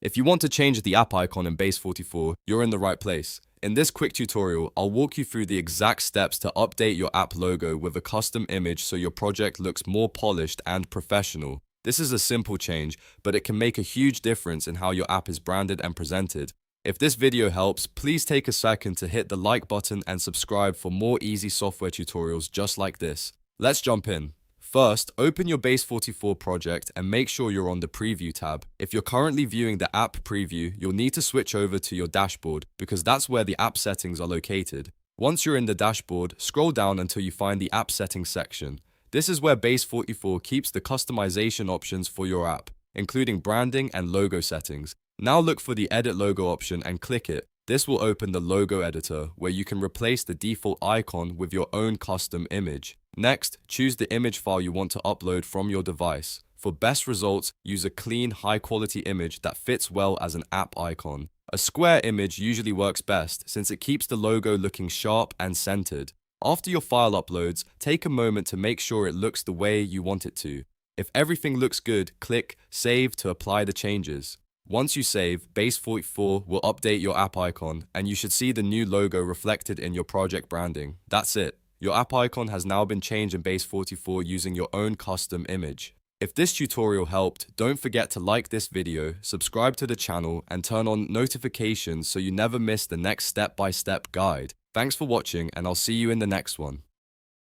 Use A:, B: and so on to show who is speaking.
A: If you want to change the app icon in Base44, you're in the right place. In this quick tutorial, I'll walk you through the exact steps to update your app logo with a custom image so your project looks more polished and professional. This is a simple change, but it can make a huge difference in how your app is branded and presented. If this video helps, please take a second to hit the like button and subscribe for more easy software tutorials just like this. Let's jump in. First, open your Base44 project and make sure you're on the Preview tab. If you're currently viewing the app preview, you'll need to switch over to your dashboard because that's where the app settings are located. Once you're in the dashboard, scroll down until you find the App Settings section. This is where Base44 keeps the customization options for your app, including branding and logo settings. Now look for the Edit Logo option and click it. This will open the logo editor, where you can replace the default icon with your own custom image. Next, choose the image file you want to upload from your device. For best results, use a clean, high-quality image that fits well as an app icon. A square image usually works best since it keeps the logo looking sharp and centered. After your file uploads, take a moment to make sure it looks the way you want it to. If everything looks good, click Save to apply the changes. Once you save, Base44 will update your app icon, and you should see the new logo reflected in your project branding. That's it. Your app icon has now been changed in Base44 using your own custom image. If this tutorial helped, don't forget to like this video, subscribe to the channel, and turn on notifications so you never miss the next step-by-step guide. Thanks for watching, and I'll see you in the next one.